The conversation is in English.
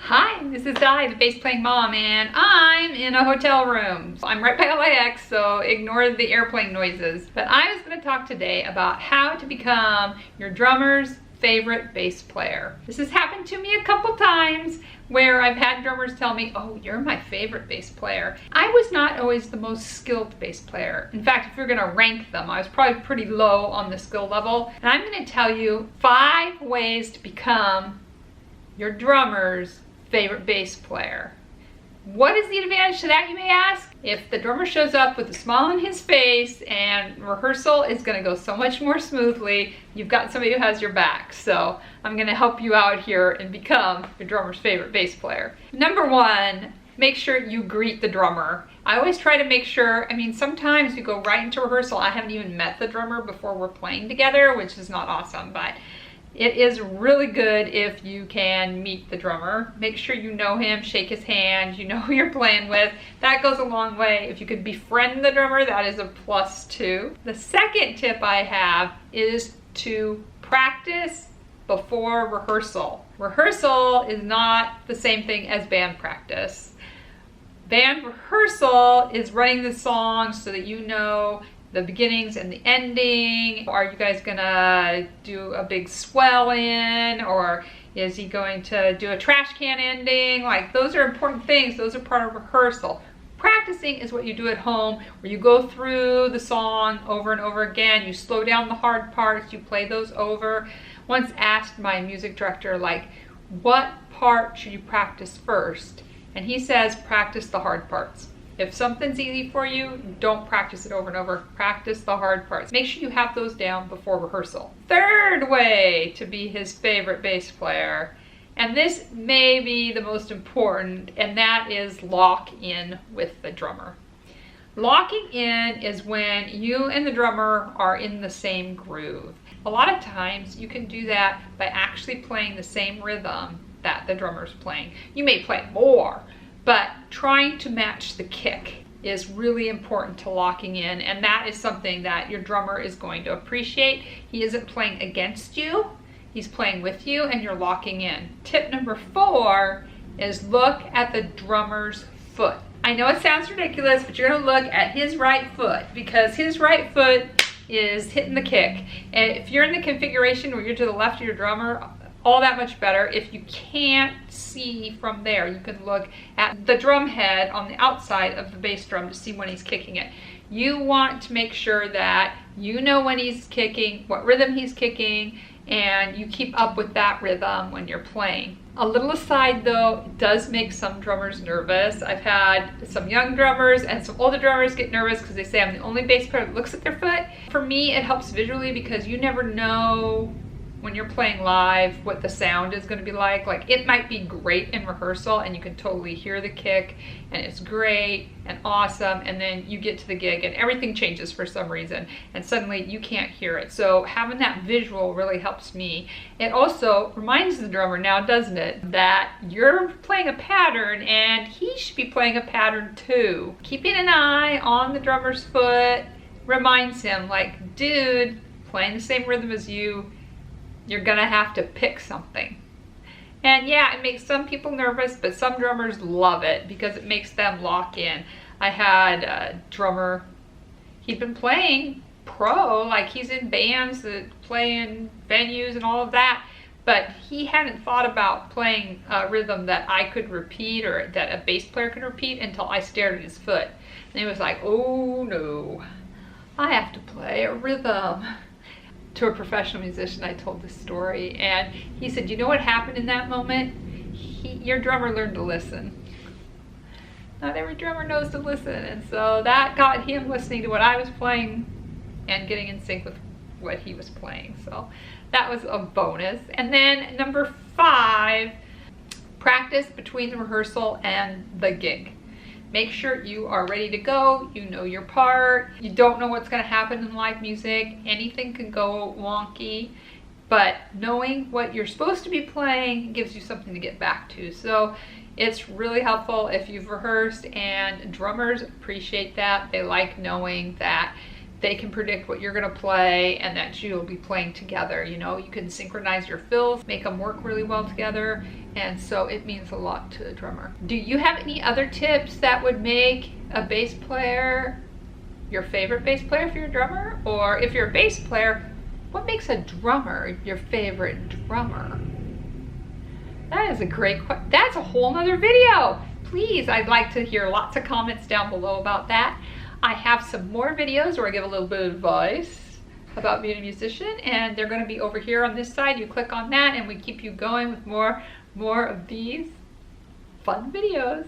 Hi, this is Di, the bass playing mom, and I'm in a hotel room. I'm right by LAX, so ignore the airplane noises. But I was going to talk today about how to become your drummer's favorite bass player. This has happened to me a couple times where I've had drummers tell me, oh, you're my favorite bass player. I was not always the most skilled bass player. In fact, if you're gonna rank them, I was probably pretty low on the skill level. And I'm gonna tell you 5 ways to become your drummer's favorite bass player. What is the advantage to that, you may ask? If the drummer shows up with a smile on his face and rehearsal is going to go so much more smoothly, you've got somebody who has your back. So I'm going to help you out here and become your drummer's favorite bass player. Number 1, make sure you greet the drummer. I always try to make sure, sometimes you go right into rehearsal. I haven't even met the drummer before we're playing together, which is not awesome, but it is really good if you can meet the drummer. Make sure you know him, shake his hand, you know who you're playing with. That goes a long way. If you could befriend the drummer, that is a plus too. The second tip I have is to practice before rehearsal. Rehearsal is not the same thing as band practice. Band rehearsal is running the song so that you know the beginnings and the ending. Are you guys gonna do a big swell in, or is he going to do a trash can ending? Like, those are important things. Those are part of rehearsal. Practicing is what you do at home, where you go through the song over and over again. You slow down the hard parts, you play those over. Once asked my music director, like, what part should you practice first? And he says, practice the hard parts. If something's easy for you, don't practice it over and over. Practice the hard parts. Make sure you have those down before rehearsal. Third way to be his favorite bass player, and this may be the most important, and that is lock in with the drummer. Locking in is when you and the drummer are in the same groove. A lot of times you can do that by actually playing the same rhythm that the drummer's playing. You may play more, but trying to match the kick is really important to locking in, and that is something that your drummer is going to appreciate. He isn't playing against you, he's playing with you, and you're locking in. Tip number 4 is look at the drummer's foot. I know it sounds ridiculous, but you're gonna look at his right foot, because his right foot is hitting the kick. And if you're in the configuration where you're to the left of your drummer, all that much better. If you can't see from there, you can look at the drum head on the outside of the bass drum to see when he's kicking it. You want to make sure that you know when he's kicking, what rhythm he's kicking, and you keep up with that rhythm when you're playing. A little aside though, it does make some drummers nervous. I've had some young drummers and some older drummers get nervous because they say I'm the only bass player that looks at their foot. For me, it helps visually because you never know when you're playing live what the sound is going to be like. Like, it might be great in rehearsal and you can totally hear the kick and it's great and awesome, and then you get to the gig and everything changes for some reason and suddenly you can't hear it. So having that visual really helps me. It also reminds the drummer now, doesn't it, that you're playing a pattern and he should be playing a pattern too. Keeping an eye on the drummer's foot reminds him, like, dude, playing the same rhythm as you, you're gonna have to pick something. And yeah, it makes some people nervous, but some drummers love it because it makes them lock in. I had a drummer, he'd been playing pro, like he's in bands that play in venues and all of that, but he hadn't thought about playing a rhythm that I could repeat or that a bass player could repeat until I stared at his foot. And he was like, oh no, I have to play a rhythm. To a professional musician, I told this story, and he said, you know what happened in that moment? Your drummer learned to listen. Not every drummer knows to listen, and so that got him listening to what I was playing and getting in sync with what he was playing. So that was a bonus. And then number 5, practice between the rehearsal and the gig. Make sure you are ready to go, you know your part, you don't know what's gonna happen in live music, anything can go wonky, but knowing what you're supposed to be playing gives you something to get back to. So it's really helpful if you've rehearsed, and drummers appreciate that. They like knowing that they can predict what you're gonna play and that you'll be playing together. You know, you can synchronize your fills, make them work really well together, And so it means a lot to a drummer. Do you have any other tips that would make a bass player your favorite bass player if you're a drummer? Or if you're a bass player, what makes a drummer your favorite drummer? That is a great question. That's a whole nother video. Please, I'd like to hear lots of comments down below about that. I have some more videos where I give a little bit of advice about being a musician, and they're going to be over here on this side. You click on that and we keep you going with more of these fun videos.